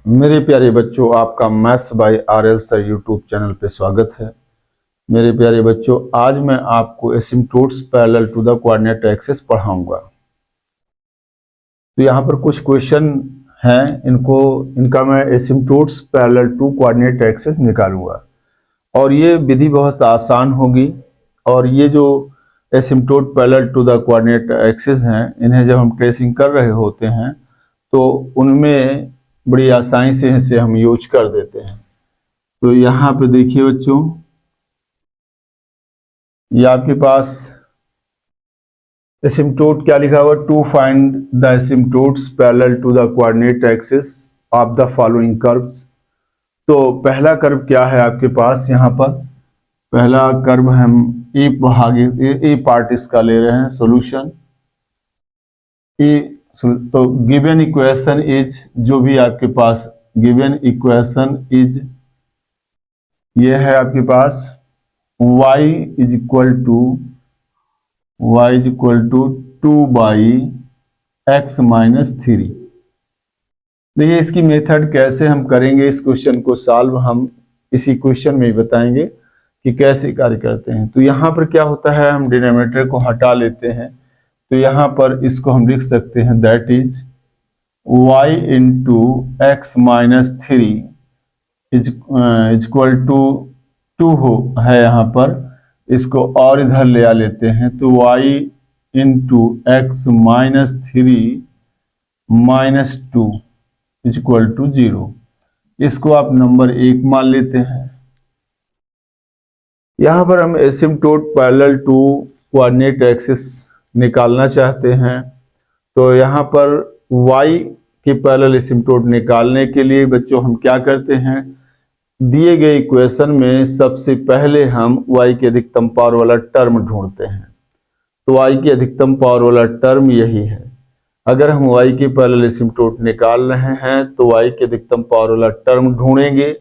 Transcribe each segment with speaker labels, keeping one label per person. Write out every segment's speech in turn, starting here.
Speaker 1: मेरे प्यारे बच्चों, आपका maths by RL sir YouTube channel पे स्वागत है। मेरे प्यारे बच्चों, आज मैं आपको asymptotes parallel to the coordinate axis पढ़ाऊंगा। तो यहाँ पर कुछ क्वेश्चन हैं, इनका मैं asymptotes parallel to coordinate axis निकालूंगा और ये विधि बहुत आसान होगी। और ये जो asymptote parallel to the coordinate axis हैं, इन्हें जब हम ट्रेसिंग कर रहे होते हैं तो उनमें बड़ी आसानी से इसे हम यूज कर देते हैं। तो यहाँ पे देखिए बच्चों, ये आपके पास एसिम्प्टोट क्या लिखा हुआ, to find the asymptotes parallel to the coordinate axis of the following curves. तो पहला कर्व क्या है आपके पास, यहाँ पर पहला कर्व हम ए पार्ट इसका ले रहे हैं सॉल्यूशन। तो गिवन इक्वेशन इज, जो भी आपके पास गिवन इक्वेशन इज, ये है आपके पास y is equal to 2/x minus 3। देखिए इसकी मेथड कैसे हम करेंगे, इस क्वेश्चन को सॉल्व हम इसी क्वेश्चन में ही बताएंगे कि कैसे कार्य करते हैं। तो यहाँ पर क्या होता है, हम डिनोमिनेटर को हटा लेते हैं। तो यहाँ पर इसको हम लिख सकते हैं that is y into X minus 3 is equal to 2 है यहाँ पर। इसको और इधर ले आ लेते हैं, तो y into X minus 3 minus 2 is equal to 0। इसको आप नंबर 1 मान लेते हैं। यहाँ पर हम asymptote parallel to coordinate axis निकालना चाहते हैं। तो यहाँ पर y के पैरेलल एसिम्प्टोट निकालने के लिए बच्चों हम क्या करते हैं, दिए गए इक्वेशन में सबसे पहले हम y की अधिकतम पावर वाला टर्म ढूंढते हैं। तो y की अधिकतम पावर वाला टर्म यही है। अगर हम y के पैरेलल एसिम्प्टोट निकाल रहे हैं तो y की अधिकतम पावर वाला टर्म ढूंढेंगे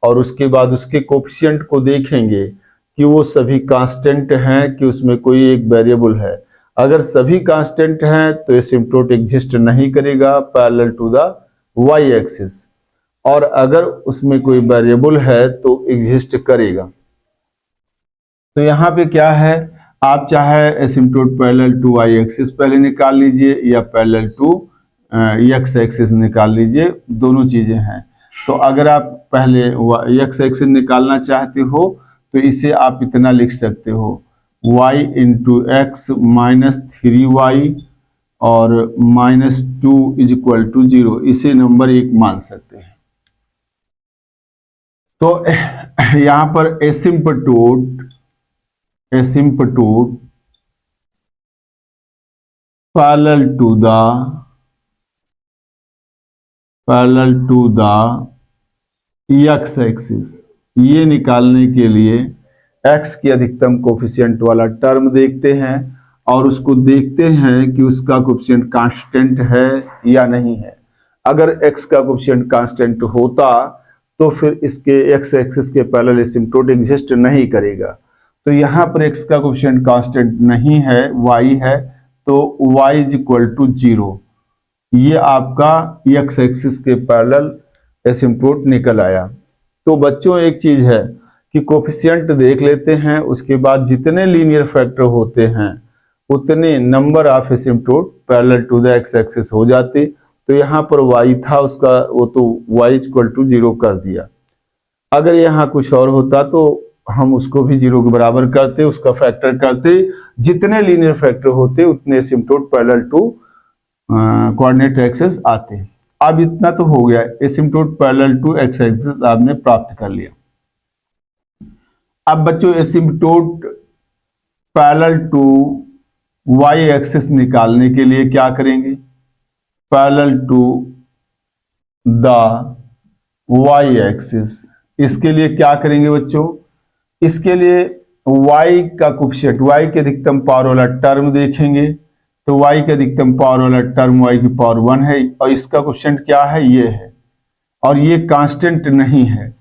Speaker 1: और उसके बाद उसके कोफिशिएंट को देखेंगे कि वो सभी कांस्टेंट हैं कि उसमें कोई एक वेरिएबल है। अगर सभी कांस्टेंट हैं तो एसिम्प्टोट एग्जिस्ट नहीं करेगा parallel to the y axis, और अगर उसमें कोई वेरिएबल है तो एग्जिस्ट करेगा। तो यहाँ पे क्या है, आप चाहे asymptote parallel to y axis पहले निकाल लीजिए या पैरेलल टू x एक्सिस निकाल लीजिए, दोनों चीजें हैं। तो अगर आप पहले x एक्सिस निकालना चाहते हो तो इसे आप इतना लिख सकते हो, y into X minus 3y और माइनस 2 इज इक्वल टू 0। इसे नंबर 1 मान सकते हैं। तो यहां पर asymptote parallel to the x axis, ये निकालने के लिए x की अधिकतम कोफिशिएंट वाला टर्म देखते हैं और उसको देखते हैं कि उसका कोफिशिएंट कांस्टेंट है या नहीं है। अगर x का कोफिशिएंट कांस्टेंट होता तो फिर इसके x एक्सिस के पैरेलल एसिम्प्टोट एग्जिस्ट नहीं करेगा। तो यहाँ पर x का कोफिशिएंट कांस्टेंट नहीं है, y है, तो y इज इक्वल टू 0। ये आपका x एक्सिस के पैरेलल एसिम्प्टोट निकल आया। तो बच्चों एक चीज है कि कोफिशिएंट देख लेते हैं, उसके बाद जितने लीनियर फैक्टर होते हैं उतने number of asymptote parallel to the x axis हो जाते। तो यहाँ पर y था उसका, वो तो y इक्वल टू 0 कर दिया। अगर यहाँ कुछ और होता तो हम उसको भी 0 के बराबर करते, उसका फैक्टर करते। जितने लीनियर फैक्टर होते उतने asymptote parallel to coordinate axis आते। अब इतना तो हो गया, asymptote parallel to x axis आपने प्राप्त कर लिया। अब बच्चों asymptote parallel to y axis निकालने के लिए क्या करेंगे, parallel to the y axis, इसके लिए क्या करेंगे बच्चों, इसके लिए y का कोफिशिएंट, y के अधिकतम पावर वाला टर्म देखेंगे। तो y के अधिकतम पावर वाला टर्म y की पावर 1 है और इसका कोफिशिएंट क्या है, ये है, और ये कांस्टेंट नहीं है,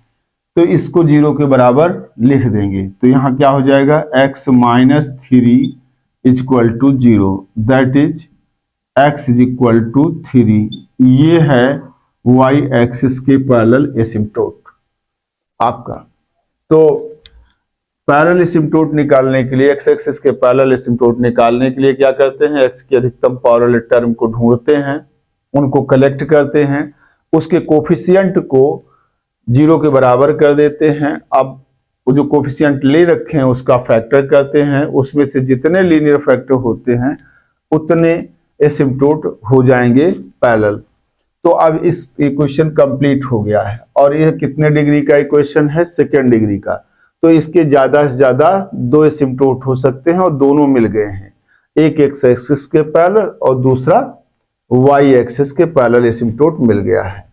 Speaker 1: तो इसको 0 के बराबर लिख देंगे। तो यहाँ क्या हो जाएगा, x minus 3 is equal to 0, that is x is equal to 3। ये है वाई एक्सिस के पैरेलल एसिम्पटोट आपका। तो पैरेलल एसिम्पटोट निकालने के लिए, एक्स एक्सिस के पैरेलल एसिम्पटोट निकालने के लिए क्या करते हैं, एक्स की अधिकतम पावर वाले टर्म को ढूंढते हैं, उनको कलेक्ट करते हैं, उसके कोफिशिएंट को 0 के बराबर कर देते हैं। अब वो जो कोफिशिएंट ले रखे हैं उसका फैक्टर करते हैं, उसमें से जितने लीनियर फैक्टर होते हैं उतने एसिम्पटोट हो जाएंगे पैरेलल। तो अब इस इक्वेशन कंप्लीट हो गया है और यह कितने डिग्री का इक्वेशन है, सेकेंड डिग्री का। तो इसके ज्यादा से ज्यादा 2 एसिम्पटोट हो सकते हैं और दोनों मिल गए हैं, एक एक्स एक्सिस के पैरेलल और दूसरा वाई एक्सिस के पैरेलल एसिम्पटोट मिल गया है।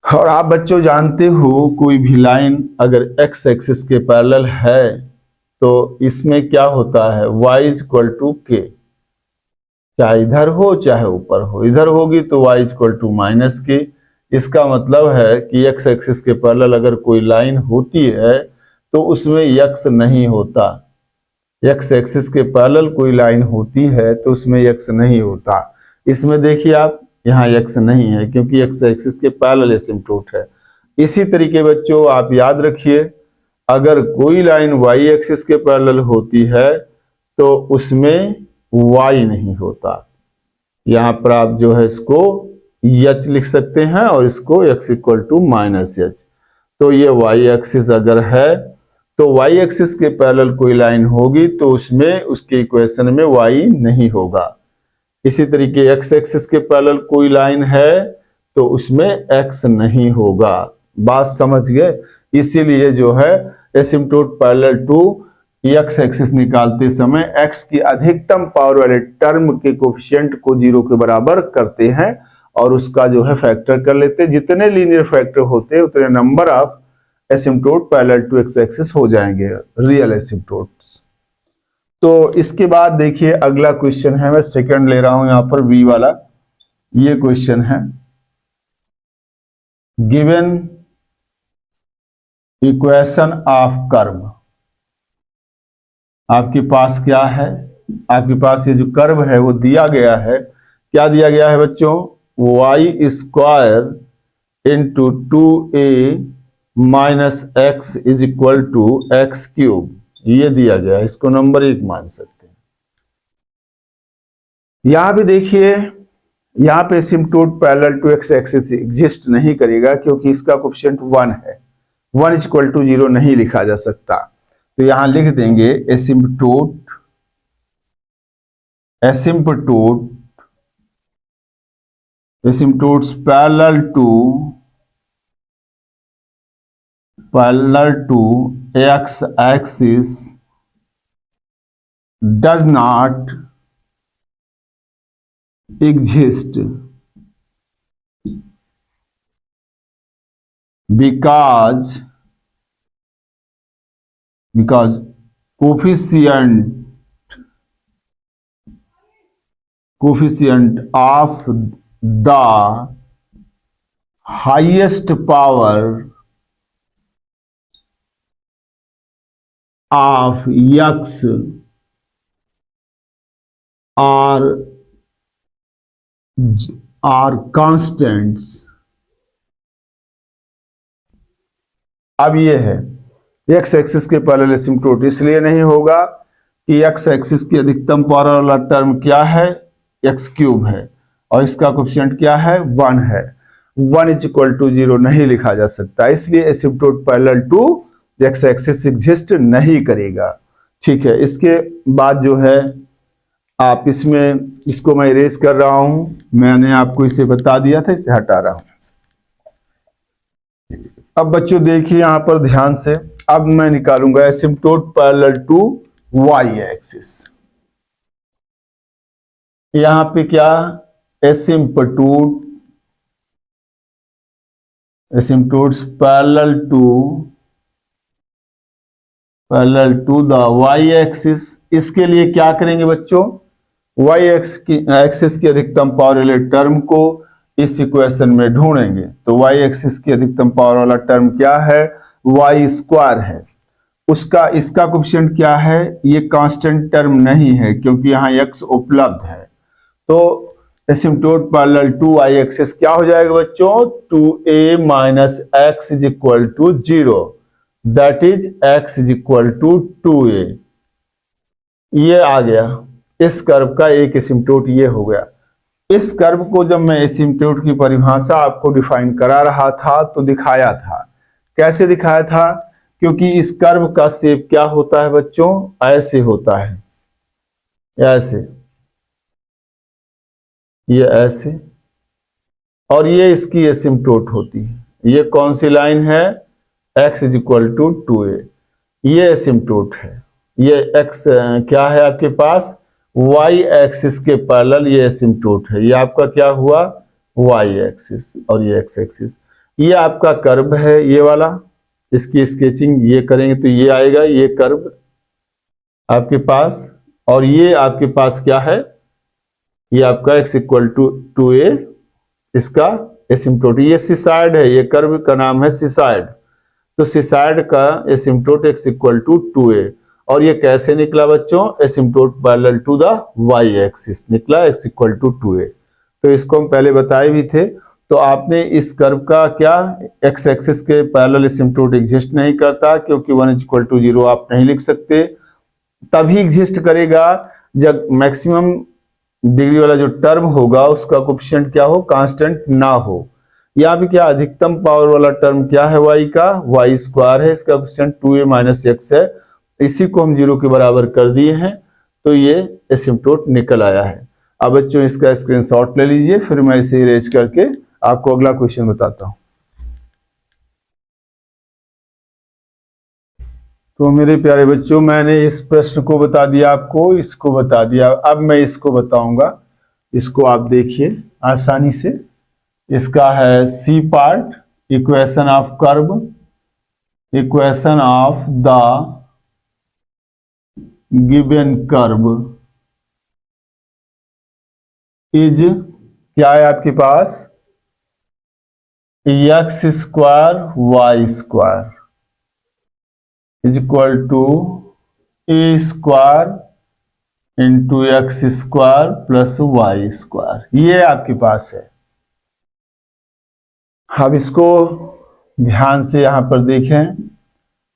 Speaker 1: और आप बच्चों जानते हो कोई भी लाइन अगर एक्स एक्सिस के पैरेलल है तो इसमें क्या होता है, y इक्वल टू के, चाहे इधर हो चाहे ऊपर हो, इधर होगी तो y इक्वल टू माइनस के। इसका मतलब है कि x एक्सिस के पैरेलल अगर कोई लाइन होती है तो उसमें x नहीं होता, x एक्सिस के पैरेलल कोई लाइन होती है तो उसमें x नहीं होता। इसमें देखिए आप, यहाँ x नहीं है क्योंकि x एक्सिस के पैरेलल एसिम्पटोट है। इसी तरीके बच्चों आप याद रखिए, अगर कोई लाइन y एक्सिस के पैरेलल होती है तो उसमें y नहीं होता। यहाँ पर आप जो है इसको h लिख सकते हैं और इसको x equal to minus H. तो ये y एक्सिस अगर है तो y एक्सिस के पैरेलल कोई लाइन होगी तो उसमें उसके इक्वेशन में y नहीं होगा। इसी तरीके x एक्सिस के पैरेलल कोई लाइन है तो उसमें x नहीं होगा। बात समझ गए? इसीलिए जो है एसिम्पटोट पैरेलल टू x एक्सिस निकालते समय x की अधिकतम पावर वाले टर्म के कोफिशिएंट को 0 के बराबर करते हैं और उसका जो है फैक्टर कर लेते हैं। जितने लीनियर फैक्टर होते हैं उतने number of asymptote parallel to x axis हो जाएंगे, रियल एसिम्पटोट्स। तो इसके बाद देखिए अगला क्वेश्चन है, मैं सेकंड ले रहा हूं यहां पर v वाला। ये क्वेश्चन है, गिवन इक्वेशन ऑफ कर्व। आपके पास क्या है, आपके पास ये जो कर्व है वो दिया गया है। क्या दिया गया है बच्चों, y square into 2a minus X is equal to X cube, ये दिया गया है। इसको नंबर 1 मान सकते हैं। यहां भी देखिए, यहां पे asymptote parallel to x axis exist नहीं करेगा क्योंकि इसका कोफिशिएंट 1 है, 1 इक्वल टू 0 नहीं लिखा जा सकता। तो यहां लिख देंगे asymptote asymptotes parallel to x axis does not exist because coefficient of the highest power of x are constants। अब ये है x एक्सिस के पैरेलल एसिम्पटोट इसलिए नहीं होगा कि x एक्सिस की अधिकतम पावर वाला टर्म क्या है, x क्यूब है और इसका कोफिशिएंट क्या है, 1 है। 1 इज इक्वल टू 0 नहीं लिखा जा सकता, इसलिए asymptote parallel to x axis exist नहीं करेगा। ठीक है, इसके बाद जो है आप इसमें, इसको मैं इरेज कर रहा हूं, मैंने आपको इसे बता दिया था, इसे हटा रहा हूं। अब बच्चों देखिए यहां पर ध्यान से, अब मैं निकालूंगा asymptote parallel to Y axis. यहां पे क्या, asymptotes parallel to the y axis. इसके लिए क्या करेंगे बच्चों, y एक्सिस की अधिकतम पावर वाले टर्म को इस इक्वेशन में ढूंढेंगे। तो y एक्सिस की अधिकतम पावर वाला टर्म क्या है, y स्क्वायर है। उसका, इसका कोफिशिएंट क्या है, ये कांस्टेंट टर्म नहीं है क्योंकि यहाँ x उपलब्ध है। तो asymptote parallel to Y axis क्या हो जाएगा बच्चों, 2a minus X is equal to 0, that is x is equal to 2a। ये आ गया इस कर्व का एक एसिम्पटोट, ये हो गया। इस कर्व को जब मैं एसिम्पटोट की परिभाषा आपको डिफाइन करा रहा था तो दिखाया था, कैसे दिखाया था, क्योंकि इस कर्व का शेप क्या होता है बच्चों, ऐसे होता है, ऐसे, ये ऐसे, और ये इसकी एसिम्पटोट होती है। ये कौन सी लाइन है, x is equal to 2a, ये एसिम्पटोट है। ये x क्या है आपके पास, y एक्सिस के पैरेलल ये एसिम्पटोट है। ये आपका क्या हुआ, y एक्सिस, और ये x एक्सिस। ये आपका कर्व है ये वाला, इसकी स्केचिंग ये करेंगे तो ये आएगा, ये कर्व आपके पास, और ये आपके पास क्या है, ये आपका x इक्वल टू 2a, इसका एसिम्पटोट। ये सिसाइड है, ये कर्व का नाम है सिसाइड। तो सिसाइड का एसिम्पटोट x इक्वल टू 2a, और ये कैसे निकला बच्चों, asymptote parallel to the y axis निकला, x इक्वल टू 2a। तो इसको हम पहले बताए भी थे। तो आपने इस कर्व का क्या, x एक्सिस के पैरेलल एसिम्पटोट एग्जिस्ट नहीं करता, क्योंकि 1 इज इक्वल टू 0 आप नहीं लिख सकते। तभी एग्जिस्ट करेगा जब मैक्सिमम डिग्री वाला जो टर्म होगा उसका कोफिशिएंट क्या हो, कांस्टेंट ना हो। यहाँ पे क्या अधिकतम पावर वाला टर्म क्या है, y का, y स्क्वायर है, इसका कोफिशिएंट 2a माइनस x है। इसी को हम 0 के बराबर कर दिए हैं, तो ये एसिम्पटोट निकल आया है। अब बच्चों इसका स्क्रीनशॉट ले लीजिए, फिर मैं इसे इरेज करके आपको अगला क्वेश्चन बताता हूं। तो मेरे प्यारे बच्चों, मैंने इस प्रश्न को बता दिया आपको, इसको बता दिया, अब मैं इसको बताऊंगा। इसको आप देखिए आसानी से। इसका है C part, equation of curve, equation of the given curve is क्या है आपके पास, x square y square is equal to a square into x square plus y square, ये आपके पास है। अब इसको ध्यान से यहां पर देखें,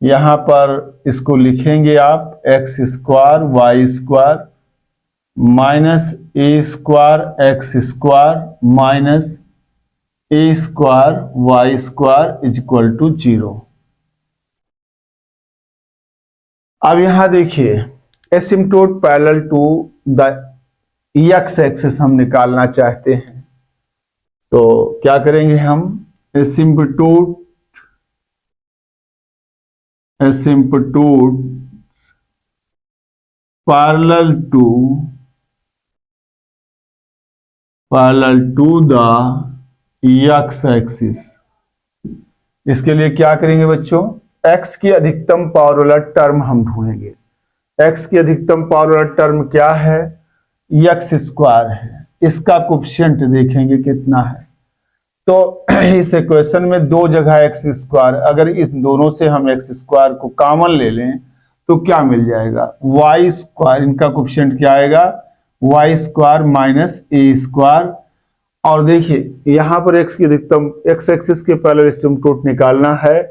Speaker 1: यहां पर इसको लिखेंगे आप x square y square minus a square x square minus a square y square is equal to 0। अब यहां देखिए asymptote parallel to the x axis हम निकालना चाहते हैं, तो क्या करेंगे हम, asymptote parallel to the x axis. इसके लिए क्या करेंगे बच्चों, x की अधिकतम पावर वाला टर्म हम ढूंढेंगे। x की अधिकतम पावर वाला टर्म क्या है, एक्स स्क्वायर है, इसका कोफिशिएंट देखेंगे कितना है। तो इस इक्वेशन में दो जगह एक्स स्क्वायर, अगर इस दोनों से हम एक्स स्क्वायर को कॉमन ले लें तो क्या मिल जाएगा, वाई स्क्वायर, इनका कोफिशिएंट क्या आएगा, Y square minus a square. और देखिए यहां पर x की अधिकतम, x एक्सिस के पैरेलल एसिम्पटोट निकालना है,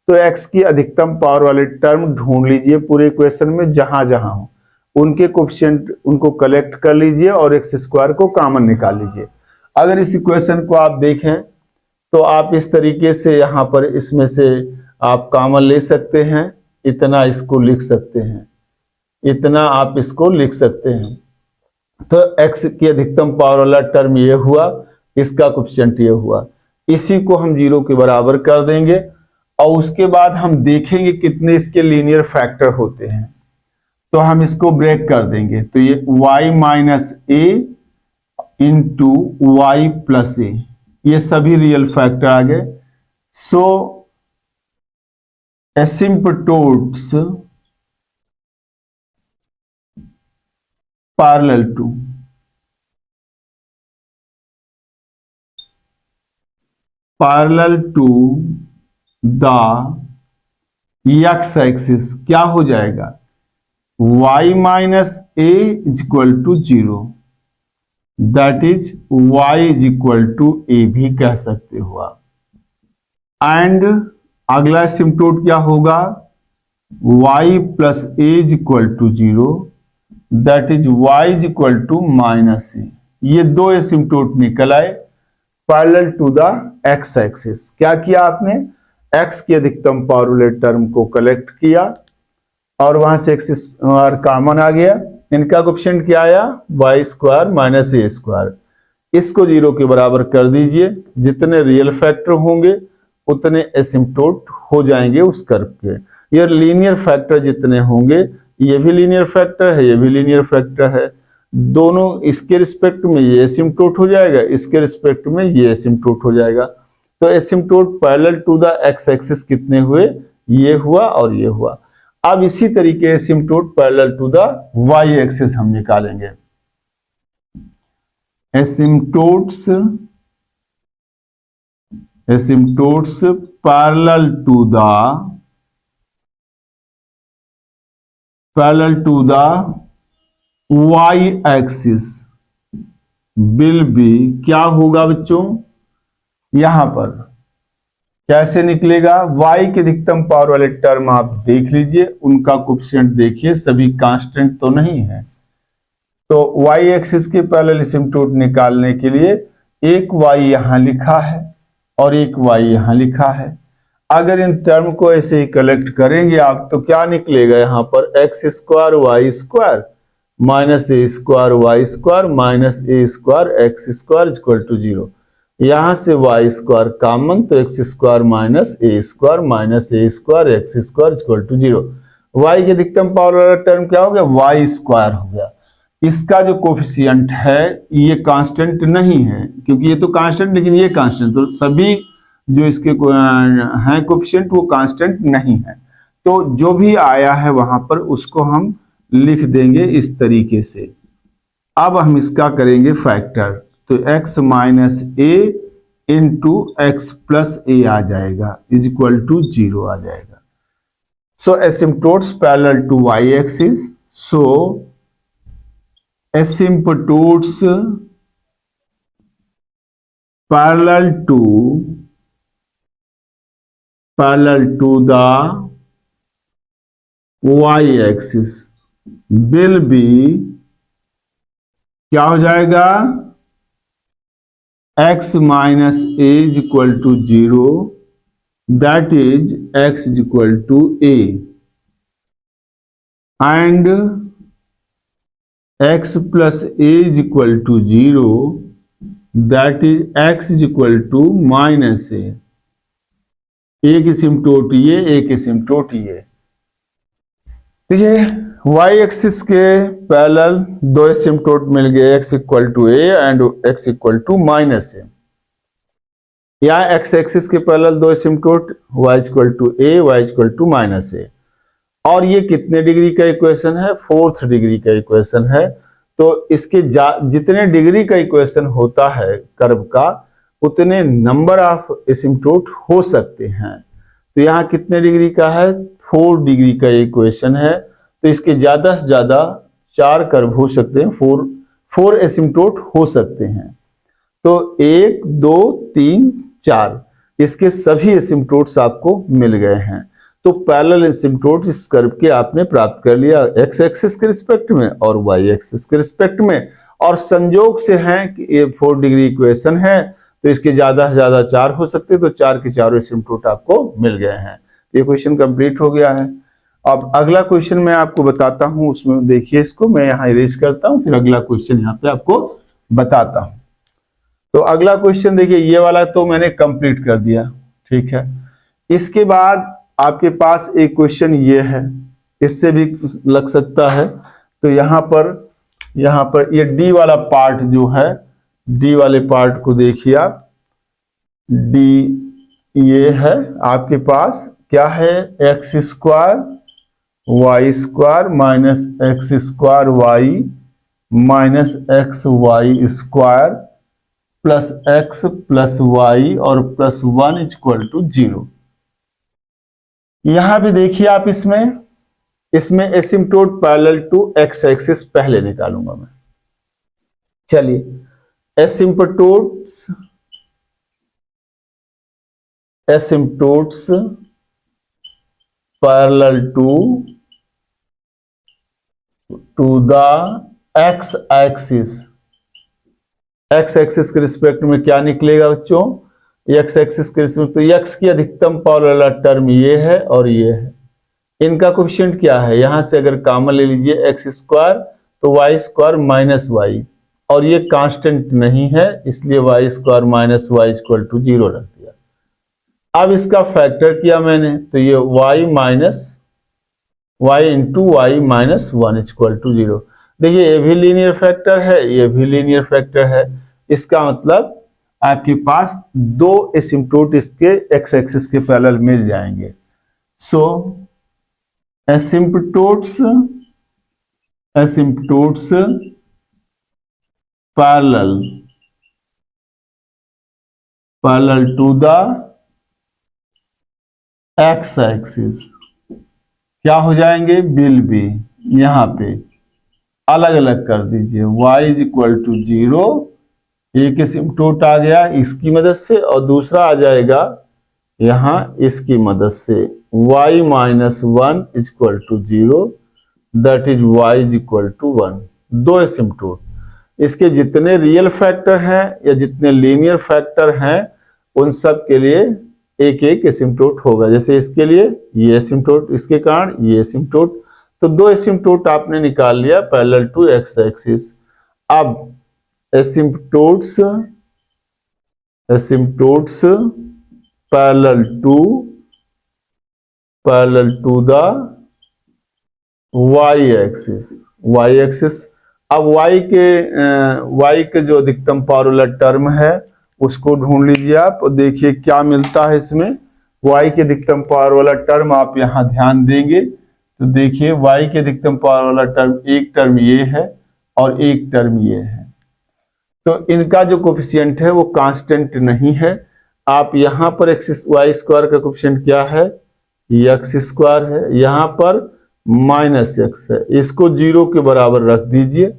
Speaker 1: तो x की अधिकतम पावर वाले टर्म ढूंढ लीजिए पूरे इक्वेशन में, जहां जहां हो उनके कोफिशिएंट उनको कलेक्ट कर लीजिए और एक्स स्क्वायर को कॉमन निकाल लीजिए। अगर इस इक्वेशन को आप देखें तो आप इस तरीके से यहां पर इसमें से आप कॉमन ले सकते हैं, इतना इसको लिख सकते हैं, इतना आप इसको लिख सकते हैं। तो x की अधिकतम पावर वाला टर्म ये हुआ, इसका कोफिशिएंट ये हुआ, इसी को हम 0 के बराबर कर देंगे और उसके बाद हम देखेंगे कितने इसके लीनियर फैक्टर होते हैं। तो हम इसको ब्रेक कर देंगे, तो ये y minus a into y plus a, ये सभी रियल फैक्टर आ गए। So asymptotes parallel to the x axis क्या हो जाएगा, y minus a is equal to 0, that is y is equal to a भी कह सकते हो आप। एंड अगला एसिम्प्टोट क्या होगा, y plus a is equal to 0, that is y is equal to minus a. ये दो एसिम्प्टोट निकल आए parallel to the x axis. क्या किया आपने, x की अधिकतम पावर वाले टर्म को कलेक्ट किया और वहां से एक्सिस कॉमन आ गया, इनका कोएफिशिएंट क्या आया, Y square minus a square. इसको 0 के बराबर कर दीजिए, जितने रियल फैक्टर होंगे उतने एसिम्प्टोट हो जाएंगे उस कर्व के। ये लीनियर फैक्टर जितने होंगे, ये भी लीनियर फैक्टर है, ये भी लीनियर फैक्टर है, दोनों इसके रिस्पेक्ट में ये एसिम्प्टोट हो जाएगा, इसके रिस्पेक्ट में ये एसिम्प्टोट हो जाएगा। तो asymptote parallel to the x axis कितने हुए, ये हुआ और ये हुआ। अब इसी तरीके asymptote parallel to the y axis हम निकालेंगे। Asymptotes parallel to the y axis will be, क्या होगा बच्चों, यहां पर कैसे निकलेगा, y के अधिकतम पावर वाले टर्म आप देख लीजिए, उनका कोएफिशिएंट देखिए, सभी कांस्टेंट तो नहीं है। तो y एक्सिस के पैरेलल एसिम्प्टोट निकालने के लिए एक y यहां लिखा है और एक y यहां लिखा है। अगर इन टर्म को ऐसे ही कलेक्ट करेंगे आप तो क्या निकलेगा, यहां पर x square y square minus a square y square minus a square x square equal to 0। यहां से वाई स्क्वायर कॉमन, तो x square minus a square x square equal to 0। Y के अधिकतम पावर वाला टर्म क्या हो गया, Y square हो गया। इसका जो कोफिशिएंट है ये कांस्टेंट नहीं है, क्योंकि ये तो कांस्टेंट लेकिन ये कांस्टेंट, तो सभी जो इसके हैं कोफिशिएंट वो कांस्टेंट नहीं है। तो जो भी आया है वहां पर उसको हम लिख देंगे इस तरीके से। अब हम इसका करेंगे फैक्टर, तो x minus a into x plus a आ जाएगा इज इक्वल टू 0 आ जाएगा। So asymptotes parallel to Y axis, so asymptotes parallel to the y axis will be, क्या हो जाएगा, x minus a is equal to 0, that is x is equal to a, and x plus a is equal to 0, that is x is equal to minus a। एक asymptote ये, एक asymptote ये। तो ये y axis के parallel दो asymptote मिल गए, x equal to a and x equal to minus a। यहाँ x एक्सिस के पैरेलल दो asymptote y equal to a, y equal to minus a। और ये कितने डिग्री का इक्वेशन है, 4th डिग्री का इक्वेशन है। तो इसके जितने डिग्री का इक्वेशन होता है कर्व का, उतने नंबर ऑफ एसिम्प्टोट हो सकते हैं। तो यहाँ कितने डिग्री का है, 4 डिग्री का इक्वेशन है। तो इसके ज्यादा से ज्यादा 4 कर्व हो सकते हैं, 4 एसिम्प्टोट हो सकते हैं। तो 1 2 3 4 इसके सभी एसिम्प्टोट्स आपको मिल गए हैं। तो पैरेलल एसिम्प्टोट्स इस कर्व के आपने प्राप्त कर लिया, एक्स एक्सिस के रिस्पेक्ट में और वाई एक्सिस के रिस्पेक्ट में। और संयोग से है कि ये 4 डिग्री इक्वेशन है, तो इसके ज्यादा से ज्यादा 4 हो सकते हैं, तो 4 के चारों एसिम्प्टोट आपको मिल गए हैं। ये क्वेश्चन कंप्लीट हो गया है। अब अगला क्वेश्चन मैं आपको बताता हूं, उसमें देखिए, इसको मैं यहाँ इरेज करता हूं, फिर अगला क्वेश्चन यहाँ पे आपको बताता हूं। तो अगला क्वेश्चन देखिए, ये वाला तो मैंने कंप्लीट कर दिया, ठीक है। इसके बाद आपके पास एक क्वेश्चन ये है, इससे भी लग सकता है। तो यहाँ पर ये डी वाला पार्ट जो है, डी वाले पार्ट को देखिए आप, डी ये है आपके पास, क्या है, x square y square minus x square y minus x y square plus x plus y और प्लस 1 इक्वल टू 0। यहां भी देखिए आप, इसमें asymptote parallel to x axis पहले निकालूंगा मैं। चलिए asymptotes parallel to the x axis. X axis के रिस्पेक्ट में क्या निकलेगा बच्चों? एक्स एक्सिस के रिस्पेक्ट तो एक्स की अधिकतम पावर वाला टर्म ये है और ये है। इनका कोफिशिएंट क्या है? यहां से अगर कॉमन ले लीजिए एक्स स्क्वायर तो वाई स्क्वायर माइनस वाई, और ये कांस्टेंट नहीं है इसलिए y square minus y equal to 0 रख दिया। अब इसका फैक्टर किया मैंने तो ये y minus y into y minus 1 equal to 0। देखिए ये भी लीनियर फैक्टर है, ये भी लीनियर फैक्टर है। इसका मतलब आपके पास दो एसिम्प्टोट इसके एक्स एक्सिस के पैरेलल मिल जाएंगे। So asymptotes parallel to the x axis क्या हो जाएंगे? विल बी, यहां पे अलग अलग कर दीजिए, y इज इक्वल टू 0, एक एसिम्प्टोट आ गया इसकी मदद से और दूसरा आ जाएगा यहां इसकी मदद से y minus 1 is equal to 0, that is y is equal to 1। दो एसिम्प्टोट, इसके जितने रियल फैक्टर हैं या जितने लीनियर फैक्टर हैं उन सब के लिए एक एक एसिम्प्टोट होगा। जैसे इसके लिए ये एसिम्प्टोट, इसके कारण ये एसिम्प्टोट, तो दो एसिम्प्टोट आपने निकाल लिया पैरेलल टू एक्स एक्सिस। अब asymptotes parallel to the y axis. अब y के जो अधिकतम पावर वाला टर्म है उसको ढूंढ लीजिए आप और देखिए क्या मिलता है इसमें। y के अधिकतम पावर वाला टर्म आप यहां ध्यान देंगे तो देखिए y के अधिकतम पावर वाला टर्म, एक टर्म ये है और एक टर्म ये है, तो इनका जो कोफिशिएंट है वो कांस्टेंट नहीं है। आप यहां पर एक्स वाई स्क्वायर का कोफिशिएंट क्या है? एक्स स्क्वायर है, यहां पर माइनस एक्स है, इसको 0 के बराबर रख दीजिए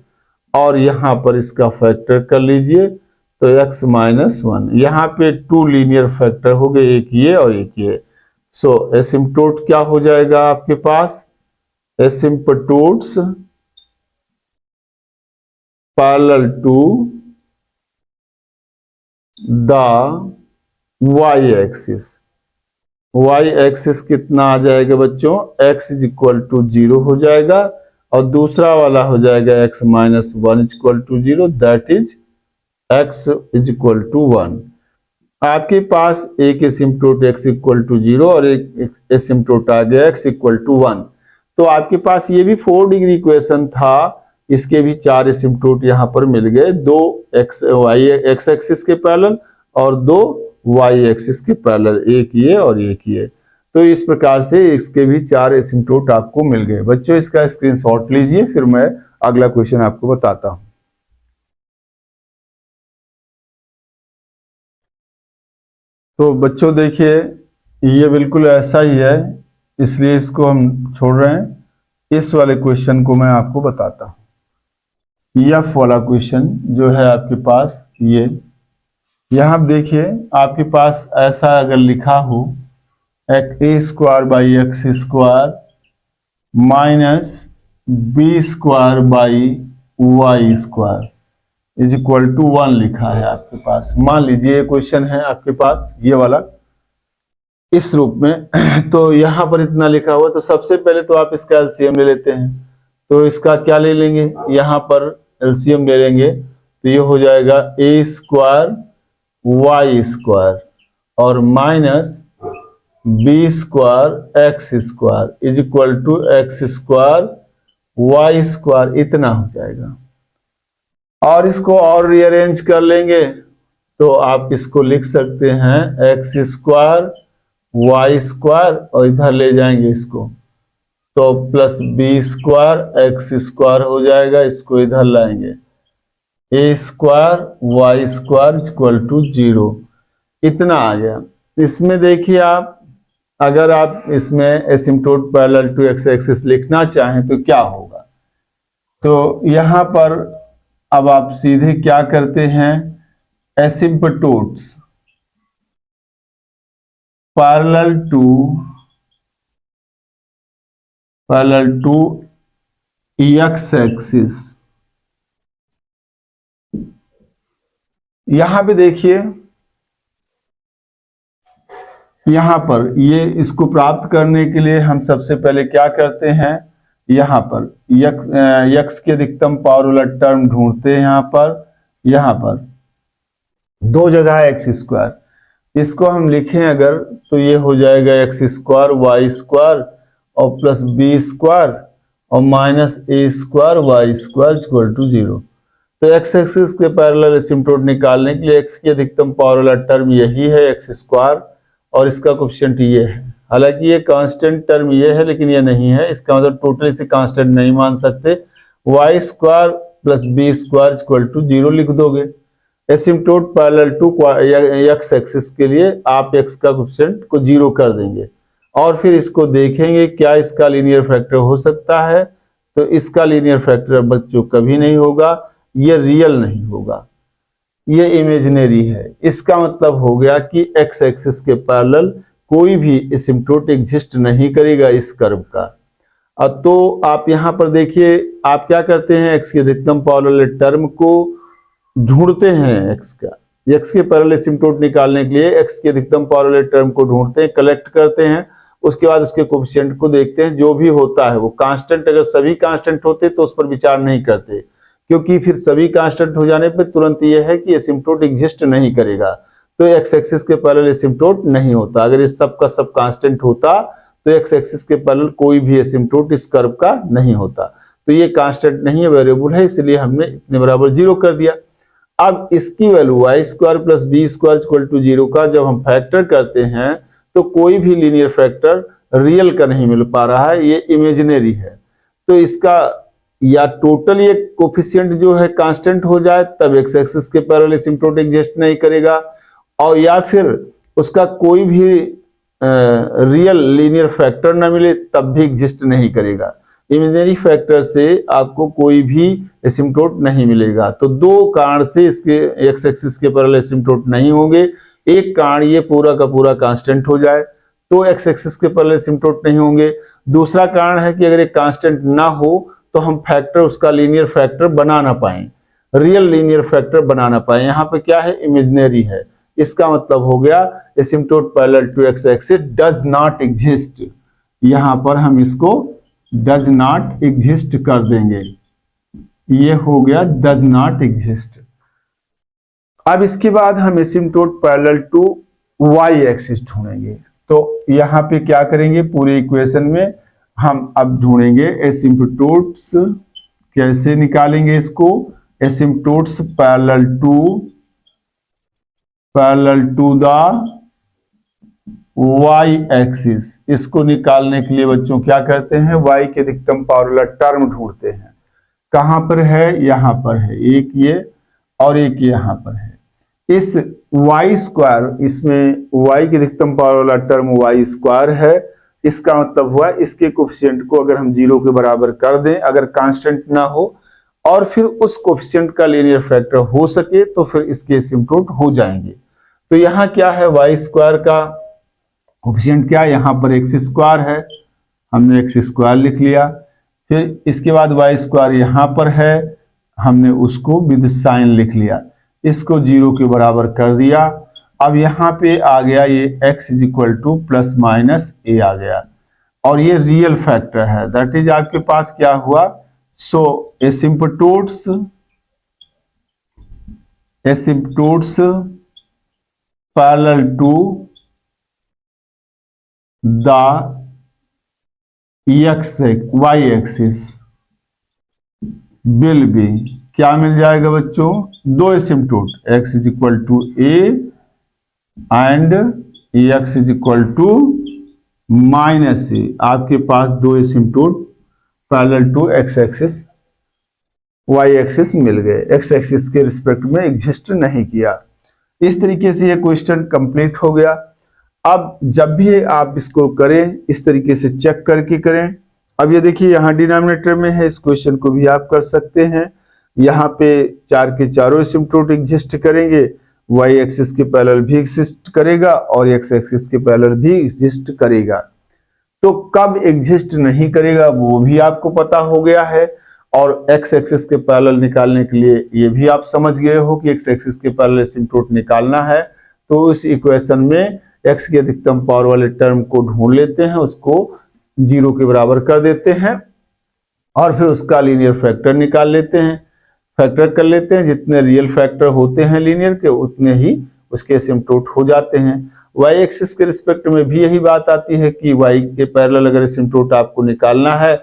Speaker 1: और यहां पर इसका फैक्टर कर लीजिए तो x माइनस 1, यहां पे टू लीनियर फैक्टर हो गए, एक ये और एक ये। सो एसिम्प्टोट क्या हो जाएगा आपके पास? Asymptotes parallel to the y axis कितना आ जाएगा बच्चों? x इज इक्वल टू 0 हो जाएगा और दूसरा वाला हो जाएगा x minus 1 is equal to 0, that is x is equal to 1। आपके पास एक एसिम्प्टोट x इक्वल टू 0 और एक एसिम्प्टोट आ गया x इक्वल टू 1। तो आपके पास ये भी 4 डिग्री इक्वेशन था, इसके भी 4 एसिम्प्टोट यहां पर मिल गए, दो x एक्सिस के पैरेलल और दो y एक्सिस के पैरेलल, एक ये और एक ये। तो इस प्रकार से इसके भी 4 एसिम्प्टोट आपको मिल गए। बच्चों इसका स्क्रीनशॉट लीजिए, फिर मैं अगला क्वेश्चन आपको बताता हूं। तो बच्चों देखिए ये बिल्कुल ऐसा ही है, इसलिए इसको हम छोड़ रहे हैं। इस वाले क्वेश्चन को मैं आपको बताता हूं। एफ वाला क्वेश्चन जो है आपके पास, ये यहां देखिए आपके पास ऐसा अगर लिखा हो a square by x square minus b square by y square is equal to 1 लिखा है आपके पास। मान लीजिए क्वेश्चन है आपके पास ये वाला इस रूप में, तो यहां पर इतना लिखा हुआ, तो सबसे पहले तो आप इसका एलसीएम ले लेते हैं। तो इसका क्या ले लेंगे? यहां पर एलसीएम ले लेंगे तो ये हो जाएगा ए स्क्वायर वाई स्क्वायर और minus b square x square is equal to x square y square, इतना हो जाएगा। और इसको और रीअरेंज कर लेंगे तो आप इसको लिख सकते हैं एक्स स्क्वायर वाई स्क्वायर और इधर ले जाएंगे इसको तो plus b square x square हो जाएगा, इसको इधर लाएंगे a square y square equal to 0, इतना आ गया। इसमें देखिए आप अगर आप इसमें asymptote parallel to x axis लिखना चाहें तो क्या होगा? तो यहां पर अब आप सीधे क्या करते हैं, एसिम्पटोट्स पैरेलल टू एक्स एक्सिस। यहां पे देखिए, यहां पर ये इसको प्राप्त करने के लिए हम सबसे पहले क्या करते हैं, यहां पर यक्स की अधिकतम पावर वाला टर्म ढूंढते हैं। यहां पर दो जगह है एक्स स्क्वायर, इसको हम लिखें अगर तो ये हो जाएगा एक्स स्क्वायर वाई स्क्वायर और प्लस बी स्क्वायर और minus a square y square equal to 0। तो एक्स एक्सिस के पैरेलल एसिम्प्टोट निकालने के लिए एक्स की अधिकतम पावर वाला टर्म यही है एक्स स्क्वायर और इसका कोएफिशिएंट ये है। हालांकि ये कांस्टेंट टर्म ये है लेकिन ये नहीं है, इसका मतलब टोटल इसे कांस्टेंट नहीं मान सकते। Y square plus b square equal to 0 लिख दोगे। Asymptote parallel to x axis के लिए आप एक्स का कोएफिशिएंट को 0 कर देंगे और फिर इसको देखेंगे क्या इसका लीनियर फैक्टर हो सकता है। तो इसका लीनियर फैक्टर बच्चों कभी नहीं होगा, ये रियल नहीं होगा, ये इमेजिनरी है। इसका मतलब हो गया कि एक्स एक्सिस के पैरेलल कोई भी एसिम्प्टोट एग्जिस्ट नहीं करेगा इस कर्व का। अब तो आप यहां पर देखिए, आप क्या करते हैं, एक्स की अधिकतम पावर वाले टर्म को ढूंढते हैं, एक्स के पैरेलल एसिम्प्टोट निकालने के लिए एक्स की अधिकतम पावर वाले टर्म को ढूंढते हैं, कलेक्ट करते हैं, उसके बाद उसके कोएफिशिएंट को देखते हैं। जो भी होता है वो कांस्टेंट, अगर सभी कांस्टेंट होते तो उस पर विचार नहीं करते, क्योंकि फिर सभी कांस्टेंट हो जाने पर तुरंत ये है कि एसिम्प्टोट एग्जिस्ट नहीं करेगा, तो एक्स एक्सिस के पैरेलल एसिम्प्टोट नहीं होता। अगर ये सब का सब कांस्टेंट होता तो एक्स एक्सिस के पैरेलल कोई भी एसिम्प्टोट इस कर्व का नहीं होता। तो ये कांस्टेंट नहीं है, वेरिएबल है, इसलिए हमने इतने बराबर 0 कर दिया। अब इसकी value y square plus b square equal to 0 का जब हम फैक्टर करते हैं तो कोई भी लीनियर फैक्टर रियल का नहीं मिल पा रहा है, ये इमेजिनरी है। तो इसका या टोटल ये कोफिशिएंट जो है कांस्टेंट हो जाए तब एक्स एक्सिस के पैरेलल एसिम्प्टोट एग्जिस्ट नहीं करेगा, और या फिर उसका कोई भी रियल लीनियर फैक्टर ना मिले तब भी एग्जिस्ट नहीं करेगा। इमेजिनरी फैक्टर से आपको कोई भी एसिम्प्टोट नहीं मिलेगा। तो दो कारण से इसके एक्स एक्सिस के पैरेलल एसिम्प्टोट नहीं होंगे। एक कारण ये पूरा का पूरा कांस्टेंट हो जाए तो एक्स एक्सिस के पैरेलल एसिम्प्टोट नहीं होंगे। दूसरा कारण है कि अगर एक कांस्टेंट ना हो तो हम फैक्टर उसका लीनियर फैक्टर बना ना पाए, रियल लीनियर फैक्टर बना ना पाए। यहाँ पे क्या है, इमेजिनरी है। इसका मतलब हो गया asymptote parallel to x axis does not exist. यहां पर हम इसको डज नॉट एग्जिस्ट कर देंगे, ये हो गया डज नॉट एग्जिस्ट। अब इसके बाद हम asymptote parallel to Y axis ढूंढेंगे। तो यहां पे क्या करेंगे, पूरे इक्वेशन में हम अब ढूंढेंगे एसिम्प्टोट्स। कैसे निकालेंगे इसको, asymptotes parallel to the y axis. इसको निकालने के लिए बच्चों क्या करते हैं, वाई के अधिकतम पावर वाला टर्म ढूंढते हैं। कहां पर है, यहां पर है, एक ये और एक यहां पर है। इस वाई स्क्वायर, इसमें वाई की अधिकतम पावर वाला टर्म वाई स्क्वायर है। इसका मतलब हुआ इसके कोएफिशिएंट को अगर हम 0 के बराबर कर दें, अगर कांस्टेंट ना हो और फिर उस कोएफिशिएंट का लीनियर फैक्टर हो सके तो फिर इसके एसिम्प्टोट हो जाएंगे। तो यहाँ क्या है, वाई स्क्वायर का कोएफिशिएंट क्या है, यहाँ पर एक्स स्क्वायर है, हमने एक्स स्क्वायर लिख लिया। फिर इसके बाद वाई स्क्वायर यहाँ पर है, हमने उसको विद साइन लिख लिया, इसको 0 के बराबर कर दिया। अब यहाँ पे आ गया ये x is equal to plus minus a आ गया और ये रियल फैक्टर है, दैट इज आपके पास क्या हुआ, so asymptotes parallel to the y axis will be, क्या मिल जाएगा बच्चों, दो asymptote x is equal to a and x is equal to minus a. आपके पास दो asymptote parallel to x axis y axis मिल गए, x एक्सिस के रिस्पेक्ट में एग्जिस्ट नहीं किया। इस तरीके से ये क्वेश्चन कंप्लीट हो गया। अब जब भी आप इसको करें इस तरीके से चेक करके करें। अब ये देखिए यहाँ डिनोमिनेटर में है, इस क्वेश्चन को भी आप कर सकते हैं। यहाँ पे 4 के चारों एसिम्प्टोट एग्जिस्ट करेंगे, वाई एक्सिस के पैरेलल भी एग्जिस्ट करेगा और एक्स एक्सिस के पैरेलल भी एग्जिस्ट करेगा। तो कब एग्जिस्ट नहीं करेगा वो भी आपको पता हो गया है, और एक्स एक्सिस के पैरेलल निकालने के लिए ये भी आप समझ गए हो कि एक्स एक्सिस के पैरेलल एसिम्प्टोट निकालना है तो उस इक्वेशन में एक्स की अधिकतम पावर वाले टर्म को ढूंढ लेते हैं, उसको 0 के बराबर कर देते हैं और फिर उसका लीनियर फैक्टर निकाल लेते हैं, फैक्टर कर लेते हैं। जितने रियल फैक्टर होते हैं लीनियर के उतने ही उसके एसिम्प्टोट हो जाते हैं। वाई एक्सिस के रिस्पेक्ट में भी यही बात आती है कि वाई के पैरेलल अगर एसिम्प्टोट आपको निकालना है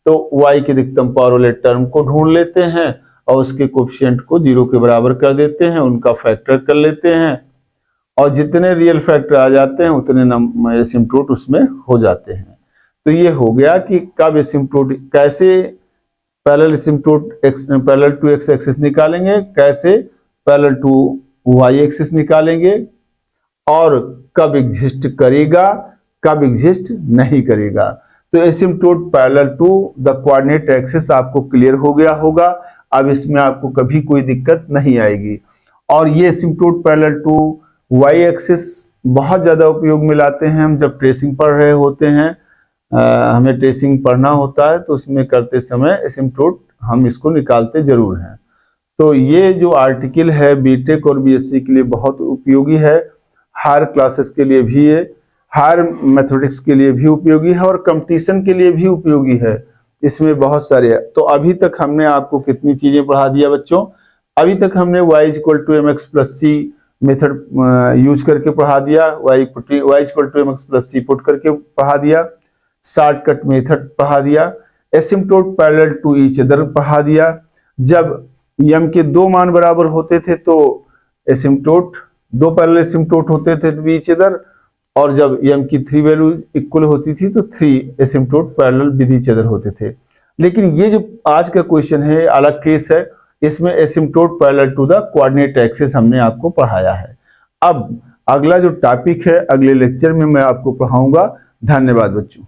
Speaker 1: तो वाई की अधिकतम पावर वाले टर्म को ढूंढ लेते हैं और उसके कोफिशिएंट को 0 के बराबर कर देते हैं, उनका फैक्टर कर लेते हैं और जितने रियल फैक्टर आ जाते हैं उतने एसिम्प्टोट उसमें हो जाते हैं। तो ये हो गया कि कब एसिम्प्टोट, कैसे parallel asymptote parallel to x axis निकालेंगे, कैसे पैरेलल टू वाई एक्सिस निकालेंगे और कब एग्जिस्ट करेगा, कब एग्जिस्ट नहीं करेगा। तो asymptote parallel to the coordinate axis आपको क्लियर हो गया होगा। अब इसमें आपको कभी कोई दिक्कत नहीं आएगी। और ये asymptote parallel to Y axis बहुत ज्यादा उपयोग में लाते हैं हम जब ट्रेसिंग पढ़ रहे होते हैं। हमें ट्रेसिंग पढ़ना होता है तो उसमें करते समय एसिम्प्टोट हम इसको निकालते जरूर हैं। तो ये जो आर्टिकल है बीटेक और बीएससी के लिए बहुत उपयोगी है, हायर क्लासेस के लिए भी है, हायर मैथमेटिक्स के लिए भी उपयोगी है और कंपटीशन के लिए भी उपयोगी है। इसमें बहुत सारे है। तो अभी तक हमने आपको कितनी चीजें पढ़ा दिया बच्चों? अभी तक हमने y = mx+c मेथड यूज करके पढ़ा दिया, y = mx+c पुट करके पढ़ा दिया, शॉर्टकट मेथड पढ़ा दिया, asymptote parallel to each other पढ़ा दिया। जब m के 2 मान बराबर होते थे तो एसिम्प्टोट, 2 पैरेलल एसिम्प्टोट होते थे तो ईच अदर, और जब m की 3 वैल्यू इक्वल होती थी तो 3 asymptote parallel with each other होते थे। लेकिन ये जो आज का क्वेश्चन है अलग केस है, इसमें asymptote parallel to the coordinate axis हमने आपको पढ़ाया है। अब अगला जो टॉपिक है अगले लेक्चर में मैं आपको पढ़ाऊंगा। धन्यवाद बच्चों।